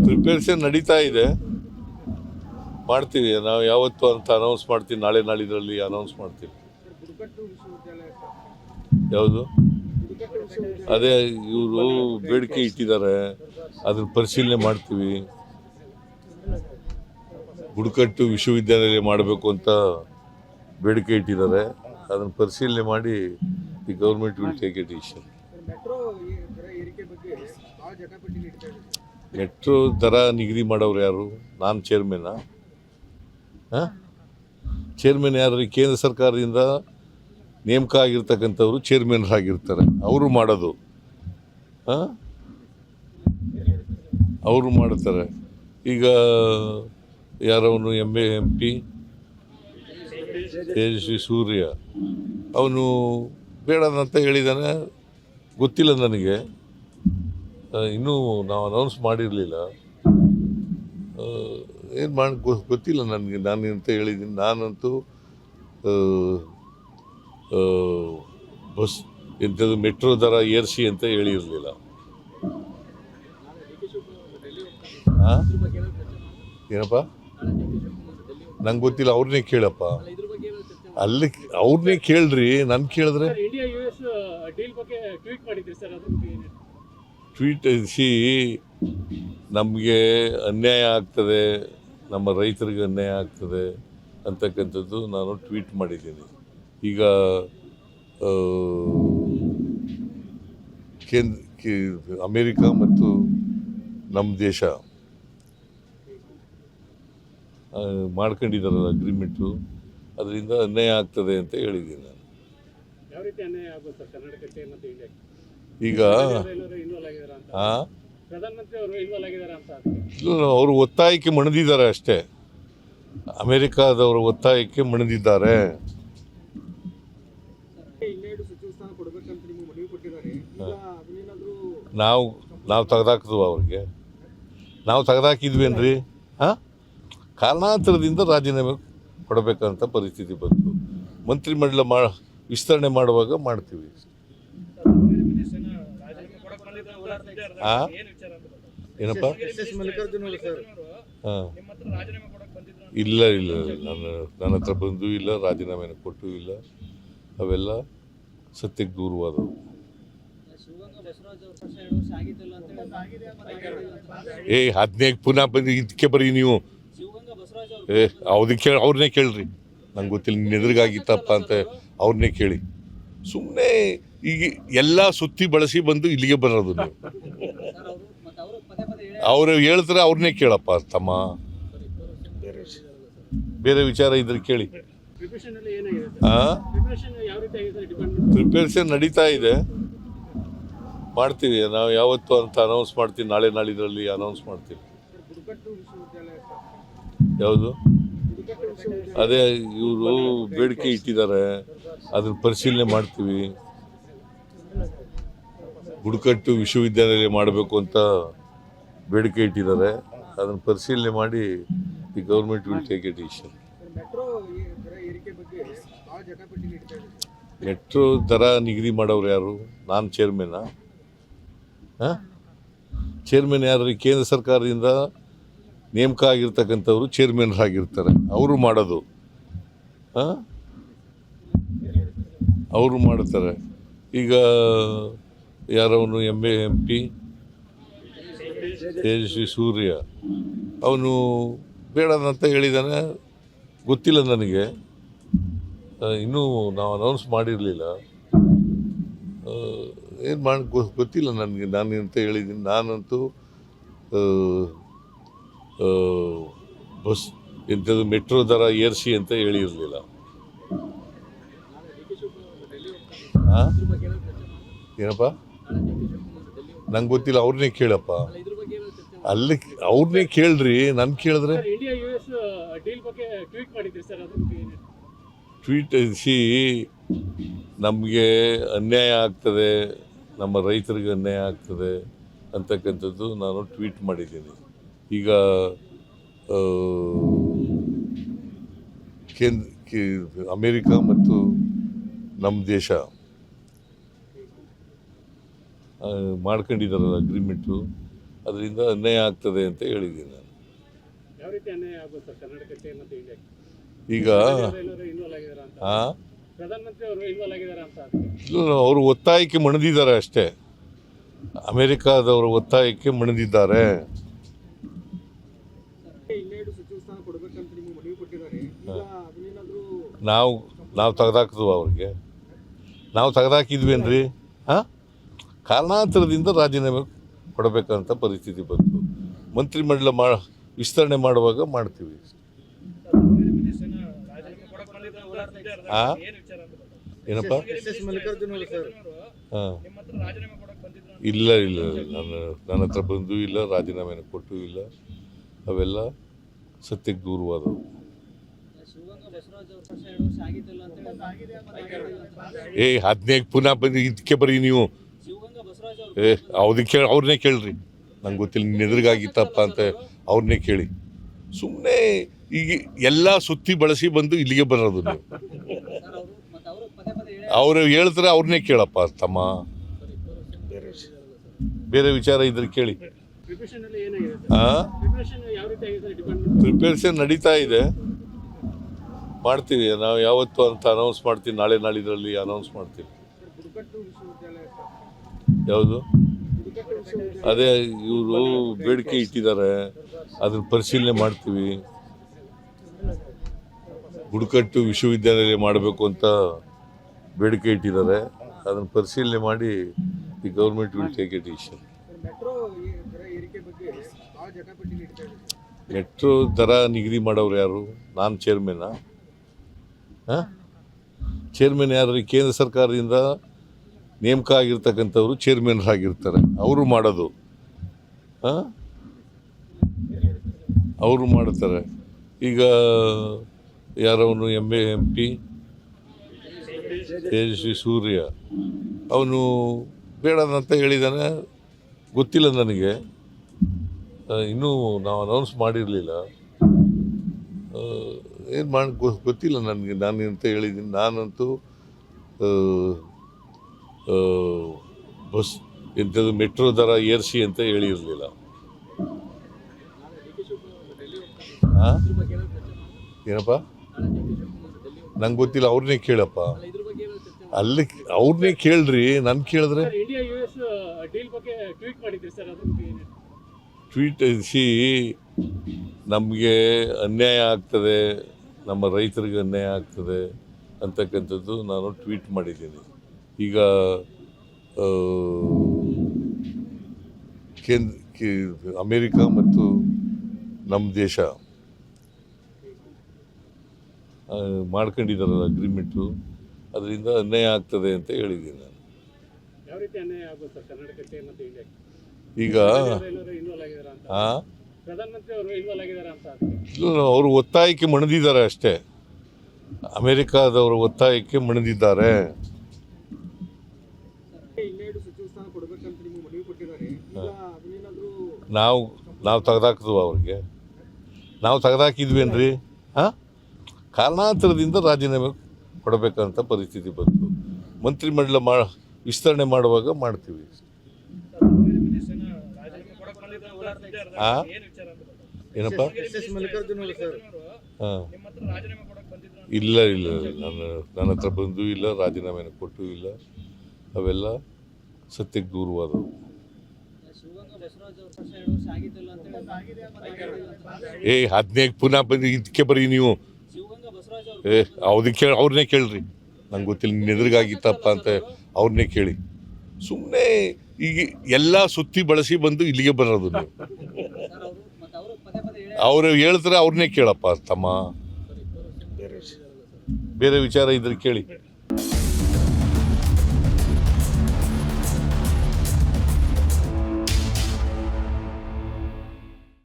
Preparation ನಡೀತಾ ಇದೆ, ಮಾಡ್ತೀವಿ ನಾವು ಯಾವತ್ತು ಅಂತ ಅನೌನ್ಸ್ ಮಾಡ್ತೀವಿ. ನಾಳೆ ನಾಳಿದ್ರಲ್ಲಿ ಅನೌನ್ಸ್ ಮಾಡ್ತೀವಿ. ಯಾವುದು? ಅದೇ ಇವರು ಬೇಡಿಕೆ ಇಟ್ಟಿದ್ದಾರೆ, ಅದನ್ನ ಪರಿಶೀಲನೆ ಮಾಡ್ತೀವಿ. ಬುಡಕಟ್ಟು ವಿಶ್ವವಿದ್ಯಾಲಯ ಮಾಡಬೇಕು ಅಂತ ಬೇಡಿಕೆ ಇಟ್ಟಿದ್ದಾರೆ, ಅದನ್ನು ಪರಿಶೀಲನೆ ಮಾಡಿ the government will take A decision. Metro ದರ ನಿಗದಿ ಮಾಡೋರು ಯಾರು? ನಾನು ಚೇರ್ಮನ್. ಚೇರ್ಮನ್ ಯಾರು? ಕೇಂದ್ರ ಸರ್ಕಾರದಿಂದ ನೇಮಕ ಆಗಿರ್ತಕ್ಕಂಥವ್ರು ಚೇರ್ಮನ್ರಾಗಿರ್ತಾರೆ, ಅವರು ಮಾಡೋದು. ಅವರು ಮಾಡ್ತಾರೆ. ಈಗ ಯಾರವನು MP ತೇಜಸ್ವಿ ಸೂರ್ಯ, ಅವನು ಬೇಡದಂತ ಹೇಳಿದ್ದಾನೆ. ಗೊತ್ತಿಲ್ಲ ನನಗೆ, ಇನ್ನೂ ನಾವು ಅನೌನ್ಸ್ ಮಾಡಿರಲಿಲ್ಲ. ಏನು ಮಾಡಿ ಗೊತ್ತಿಲ್ಲ ನನಗೆ, ನಾನು ಅಂತ ಹೇಳಿದ್ದೀನಿ. ನಾನಂತೂ ಬಸ್ ಎಂಥದ್ದು ಮೆಟ್ರೋ ದರ ಏರಿಸಿ ಅಂತ ಹೇಳಿರಲಿಲ್ಲ. ಏನಪ್ಪ ನಂಗೆ ಗೊತ್ತಿಲ್ಲ, ಅವ್ರನ್ನೇ ಕೇಳಪ್ಪ. ಅಲ್ಲಿ ಅವ್ರನ್ನೇ ಕೇಳ್ರಿ, ನಾನು ಕೇಳಿದ್ರೆ ಟ್ವೀಟ್ ನಮಗೆ ಅನ್ಯಾಯ ಆಗ್ತದೆ, ನಮ್ಮ ರೈತರಿಗೆ ಅನ್ಯಾಯ ಆಗ್ತದೆ ಅಂತಕ್ಕಂಥದ್ದು ನಾನು ಟ್ವೀಟ್ ಮಾಡಿದ್ದೀನಿ. ಈಗ ಅಮೇರಿಕ ಮತ್ತು ನಮ್ಮ ದೇಶ ಮಾಡ್ಕೊಂಡಿದ್ದಾರಲ್ಲ ಅಗ್ರಿಮೆಂಟು, ಅದರಿಂದ ಅನ್ಯಾಯ ಆಗ್ತದೆ ಅಂತ ಹೇಳಿದ್ದೀನಿ ನಾನು. ಈಗ ಅವರು ಒತ್ತಾಯಕ್ಕೆ ಮಣಿದಿದ್ದಾರೆ ಅಷ್ಟೇ, ಅಮೇರಿಕಾದವರು ಒತ್ತಾಯಕ್ಕೆ ಮಣಿದಿದ್ದಾರೆ. ನಾವು ತೆಗೆದಾಕಿದ್ವು ಅವ್ರಿಗೆ, ನಾವು ತೆಗೆದಾಕಿದ್ವೇನ್ರಿ? ಕಾರಣಾಂತರದಿಂದ ರಾಜೀನಾಮೆ ಕೊಡಬೇಕಂತ ಪರಿಸ್ಥಿತಿ ಬಂತು. ಮಂತ್ರಿಮಂಡಲ ವಿಸ್ತರಣೆ ಮಾಡುವಾಗ ಮಾಡ್ತೀವಿ. ಏನಪ್ಪ? ಇಲ್ಲ ನನ್ನ ಹತ್ರ ಬಂದೂ ಇಲ್ಲ, ರಾಜೀನಾಮೆನ ಕೊಟ್ಟೂ ಇಲ್ಲ. ಅವೆಲ್ಲ ಸತ್ಯಕ್ಕೆ ದೂರವಾದವು. ಹದಿನೈದು ಪುನಃ ಬಂದು ಇದಕ್ಕೆ ಬರೀ ನೀವು ಅವ್ರನ್ನೇ ಕೇಳ್ರಿ, ನಂಗೆ ಗೊತ್ತಿಲ್ಲ. ನಿನ್ನ ಎದುರಿಗಾಗಿತ್ತಪ್ಪ ಅಂತ ಅವ್ರನ್ನೇ ಕೇಳಿ. ಸುಮ್ಮನೆ ಈಗ ಎಲ್ಲ ಸುತ್ತಿ ಬಳಸಿ ಬಂದು ಇಲ್ಲಿಗೆ ಬರೋದು ನೀವು. ಅವರು ಹೇಳ್ತಾರೆ, ಅವ್ರನ್ನೇ ಕೇಳಪ್ಪ ತಮ್ಮ. ಬೇರೆ ವಿಚಾರ ಇದ್ರೆ ಕೇಳಿ. ಪ್ರಿಪರೇಷನ್ ನಡೀತಾ ಇದೆ, ಮಾಡ್ತೀವಿ ನಾವು ಯಾವತ್ತು ಅಂತ ಅನೌನ್ಸ್ ಮಾಡ್ತೀವಿ. ನಾಳೆ ನಾಳಿದ್ರಲ್ಲಿ ಅನೌನ್ಸ್ ಮಾಡ್ತೀವಿ. ಯಾವುದು? ಅದೇ ಇವರು ಬೇಡಿಕೆ ಇಟ್ಟಿದ್ದಾರೆ, ಅದನ್ನ ಪರಿಶೀಲನೆ ಮಾಡ್ತೀವಿ. ಬುಡಕಟ್ಟು ವಿಶ್ವವಿದ್ಯಾಲಯ ಮಾಡಬೇಕು ಅಂತ ಬೇಡಿಕೆ ಇಟ್ಟಿದ್ದಾರೆ, ಅದನ್ನು ಪರಿಶೀಲನೆ ಮಾಡಿ the government will take A decision. Metro ದರ ನಿಗದಿ ಮಾಡೋರು ಯಾರು? ನಾನು ಚೇರ್ಮನ್. ಚೇರ್ಮನ್ ಯಾರು? ಕೇಂದ್ರ ಸರ್ಕಾರದಿಂದ ನೇಮಕ ಆಗಿರ್ತಕ್ಕಂಥವ್ರು ಚೇರ್ಮನ್ರಾಗಿರ್ತಾರೆ, ಅವರು ಮಾಡೋದು. ಅವರು ಮಾಡ್ತಾರೆ. ಈಗ ಯಾರವನು MP ತೇಜಸ್ವಿ ಸೂರ್ಯ, ಅವನು ಬೇಡದಂತ ಹೇಳಿದ್ದಾನೆ. ಗೊತ್ತಿಲ್ಲ ನನಗೆ, ಇನ್ನೂ ನಾವು ಅನೌನ್ಸ್ ಮಾಡಿರಲಿಲ್ಲ. ಏನು ಮಾಡಿ ಗೊತ್ತಿಲ್ಲ ನನಗೆ, ನಾನು ಅಂತ ಹೇಳಿದ್ದೀನಿ. ನಾನಂತೂ ಬಸ್ ಎಂಥದ್ದು ಮೆಟ್ರೋ ದರ ಏರಿಸಿ ಅಂತ ಹೇಳಿರಲಿಲ್ಲ. ಏನಪ್ಪ ನಂಗೆ ಗೊತ್ತಿಲ್ಲ, ಅವ್ರನ್ನೇ ಕೇಳಪ್ಪ. ಅವ್ರನ್ನೇ ಕೇಳ್ರಿ, ನಾನು ಕೇಳಿದ್ರೆ ಟ್ವೀಟ್ ನಮಗೆ ಅನ್ಯಾಯ ಆಗ್ತದೆ, ನಮ್ಮ ರೈತರಿಗೆ ಅನ್ಯಾಯ ಆಗ್ತದೆ ಅಂತಕ್ಕಂಥದ್ದು ನಾನು ಟ್ವೀಟ್ ಮಾಡಿದ್ದೀನಿ. ಈಗ ಅಮೇರಿಕ ಮತ್ತು ನಮ್ಮ ದೇಶ ಮಾಡ್ಕೊಂಡಿದ್ದಾರಲ್ಲ ಅಗ್ರಿಮೆಂಟು, ಅದರಿಂದ ಅನ್ಯಾಯ ಆಗ್ತದೆ ಅಂತ ಹೇಳಿದ್ದೀನಿ ನಾನು. ಯಾವ ರೀತಿ ಅನ್ಯಾಯ ಆಗುತ್ತೆ ಸರ್ ಕರ್ನಾಟಕಕ್ಕೆ ಮತ್ತು ಇಂಡಿಯಾಕ್ಕೆ? ಈಗ ಇನ್ವಾಲ್ವ್ ಆಗಿದಾರ ಅಂತ ಹಾಂ, ಪ್ರಧಾನಮಂತ್ರಿ ಅವರು ಇನ್ವಾಲ್ವ್ ಆಗಿದಾರ ಅಂತ ಅವರು ಒತ್ತಾಯಕ್ಕೆ ಮಣಿದಿದ್ದಾರೆ ಅಷ್ಟೇ. ಅಮೆರಿಕಾದವರು ಒತ್ತಾಯಕ್ಕೆ ಮಣಿದಿದ್ದಾರೆ. ಇನ್ನೆರಡು ಸಚಿವ ಸ್ಥಾನ ಕೊಡಬೇಕಂತ ನಿಮಗೆ ಮನವಿ ಕೊಟ್ಟಿದ್ದಾರೆ. ಈಗ ಅದನ್ನೇನಾದರೂ ನಾವು ತೆಗೆದಾಕಿದ್ವು ಅವ್ರಿಗೆ, ನಾವು ತೆಗೆದಾಕಿದ್ವೇನ್ರಿ? ಹಾಂ, ಕಾರಣಾಂತರದಿಂದ ರಾಜೀನಾಮೆ ಕೊಡಬೇಕಂತ ಪರಿಸ್ಥಿತಿ ಬಂತು. ಮಂತ್ರಿಮಂಡಲ ವಿಸ್ತರಣೆ ಮಾಡುವಾಗ ಮಾಡ್ತೀವಿ. ಹಾಂ, ಏನಪ್ಪ? ಹಾಂ, ಇಲ್ಲ ನನ್ನ ಹತ್ರ ಬಂದೂ ಇಲ್ಲ, ರಾಜೀನಾಮೆನ ಕೊಟ್ಟೂ ಇಲ್ಲ. ಅವೆಲ್ಲ ಸತ್ಯಕ್ಕೆ ದೂರವಾದವು. ಹದಿನೈದು ಪುನಃ ಬಂದು ಇದಕ್ಕೆ ಬರೀ ನೀವು ಅದಕ್ಕೆ ಅವ್ರನ್ನೇ ಕೇಳ್ರಿ, ನಂಗೆ ಗೊತ್ತಿಲ್ಲ, ನಿನ್ನ ಎದುರಿಗಾಗಿತ್ತಪ್ಪ ಅಂತ ಅವ್ರನ್ನೇ ಕೇಳಿ. ಸುಮ್ಮನೆ ಈಗ ಎಲ್ಲ ಸುತ್ತಿ ಬಳಸಿ ಬಂದು ಇಲ್ಲಿಗೆ ಬರೋದು ನೀವು. ಅವರು ಹೇಳ್ತಾರೆ, ಅವ್ರನ್ನೇ ಕೇಳಪ್ಪ ತಮ್ಮ. ಬೇರೆ ವಿಚಾರ ಇದ್ರೆ ಕೇಳಿ. ಪ್ರಿಪರೇಷನ್ ನಡೀತಾ ಇದೆ, ಮಾಡ್ತೀವಿ ನಾವು. ಯಾವತ್ತು ಅಂತ ಅನೌನ್ಸ್ ಮಾಡ್ತೀವಿ, ನಾಳೆ ನಾಳಿದ್ರಲ್ಲಿ ಅನೌನ್ಸ್ ಮಾಡ್ತೀವಿ. ಯಾವುದು? ಅದೇ ಇವರು ಬೇಡಿಕೆ ಇಟ್ಟಿದ್ದಾರೆ, ಅದನ್ನ ಪರಿಶೀಲನೆ ಮಾಡ್ತೀವಿ. ಬುಡಕಟ್ಟು ವಿಶ್ವವಿದ್ಯಾಲಯ ಮಾಡಬೇಕು ಅಂತ ಬೇಡಿಕೆ ಇಟ್ಟಿದ್ದಾರೆ, ಅದನ್ನು ಪರಿಶೀಲನೆ ಮಾಡಿ the government will take A decision. Metro ದರ ನಿಗದಿ ಮಾಡೋರು ಯಾರು? ನಾನು ಚೇರ್ಮನ್ನ. ಹಾಂ, ಚೇರ್ಮನ್ ಯಾರು? ಕೇಂದ್ರ ಸರ್ಕಾರದಿಂದ ನೇಮಕ ಆಗಿರ್ತಕ್ಕಂಥವ್ರು ಚೇರ್ಮನ್ರಾಗಿರ್ತಾರೆ, ಅವರು ಮಾಡೋದು. ಹಾಂ, ಅವರು ಮಾಡ್ತಾರೆ. ಈಗ ಯಾರವನು MP ತೇಜಸ್ವಿ ಸೂರ್ಯ, ಅವನು ಬೇಡದಂತ ಹೇಳಿದ್ದಾನೆ. ಗೊತ್ತಿಲ್ಲ ನನಗೆ, ಇನ್ನೂ ನಾವು ಅನೌನ್ಸ್ ಮಾಡಿರಲಿಲ್ಲ. ಏನು ಮಾಡಿ ಗೊತ್ತಿಲ್ಲ ನನಗೆ, ನಾನು ಅಂತ ಹೇಳಿದ್ದೀನಿ. ನಾನಂತೂ ಬಸ್ ಎಂಥದ್ದು ಮೆಟ್ರೋ ದರ ಏರಿಸಿ ಅಂತ ಹೇಳಿರಲಿಲ್ಲ. ಹಾಂ, ಏನಪ್ಪ? ನಂಗೆ ಗೊತ್ತಿಲ್ಲ, ಅವ್ರನ್ನೇ ಕೇಳಪ್ಪ. ಅಲ್ಲಿ ಅವ್ರನ್ನೇ ಕೇಳ್ರಿ, ನನ್ನ ಕೇಳಿದ್ರೆ ಟ್ವೀಟ್ ನಮಗೆ ಅನ್ಯಾಯ ಆಗ್ತದೆ, ನಮ್ಮ ರೈತರಿಗೆ ಅನ್ಯಾಯ ಆಗ್ತದೆ ಅಂತಕ್ಕಂಥದ್ದು ನಾನು ಟ್ವೀಟ್ ಮಾಡಿದ್ದೀನಿ. ಈಗ ಅಮೇರಿಕಾ ಮತ್ತು ನಮ್ಮ ದೇಶ ಮಾಡ್ಕೊಂಡಿದ್ದಾರಲ್ಲ ಅಗ್ರಿಮೆಂಟು, ಅದರಿಂದ ಅನ್ಯಾಯ ಆಗ್ತದೆ ಅಂತ ಹೇಳಿದ್ದೀನಿ ನಾನು. ಯಾವ ರೀತಿ ಅನ್ಯಾಯ ಆಗುತ್ತೆ ಕರ್ನಾಟಕಕ್ಕೆ ಮತ್ತು ಇಂಡಿಯಾಕ್ಕೆ? ಈಗ ಹಾಂ, ಪ್ರಧಾನಮಂತ್ರಿ ಅವರು ಇನ್ವಾಲ್ವ್ ಆಗಿದಾರ ಅಂತ ಅವರು ಒತ್ತಾಯಕ್ಕೆ ಮಣಿದಿದ್ದಾರೆ ಅಷ್ಟೇ. ಅಮೆರಿಕಾದವರು ಒತ್ತಾಯಕ್ಕೆ ಮಣಿದಿದ್ದಾರೆ. ಇನ್ನೆರಡು ಸಚಿವ ಸ್ಥಾನ ಕೊಡಬೇಕಂತ ನಿಮಗೆ ಮನವಿ ಕೊಟ್ಟಿದ್ದಾರೆ. ಈಗ ಅದನ್ನೇನಾದರೂ ನಾವು ತೆಗೆದಾಕಿದ್ವು ಅವ್ರಿಗೆ, ನಾವು ತೆಗೆದಾಕಿದ್ವೇನ್ರಿ? ಹಾಂ, ಕಾರಣಾಂತರದಿಂದ ರಾಜೀನಾಮೆ ಕೊಡಬೇಕಂತ ಪರಿಸ್ಥಿತಿ ಬಂತು. ಮಂತ್ರಿಮಂಡಲ ವಿಸ್ತರಣೆ ಮಾಡುವಾಗ ಮಾಡ್ತೀವಿ. ಹಾಂ, ಏನಪ್ಪ? ಹಾಂ, ಇಲ್ಲ ನನ್ನ ಹತ್ರ ಬಂದೂ ಇಲ್ಲ, ರಾಜೀನಾಮೆನ ಕೊಟ್ಟೂ ಇಲ್ಲ. ಅವೆಲ್ಲ ಸತ್ಯಕ್ಕೆ ದೂರವಾದವು. 15 ಪುನಃ ಬಂದು ಇದಕ್ಕೆ ಬರೀ ನೀವು ಅದಕ್ಕೆ ಅವ್ರನ್ನೇ ಕೇಳ್ರಿ, ನಂಗೆ ಗೊತ್ತಿಲ್ಲ, ನಿನ್ನ ಎದುರಿಗಾಗಿತ್ತಪ್ಪ ಅಂತ ಅವ್ರನ್ನೇ ಕೇಳಿ. ಸುಮ್ಮನೆ ಈಗ ಎಲ್ಲ ಸುತ್ತಿ ಬಳಸಿ ಬಂದು ಇಲ್ಲಿಗೆ ಬರೋದು ನೀವು. ಅವರು ಹೇಳ್ತಾರೆ, ಅವ್ರನ್ನೇ ಕೇಳಪ್ಪ ತಮ್ಮ. ಬೇರೆ ವಿಚಾರ ಇದ್ರೆ ಕೇಳಿ.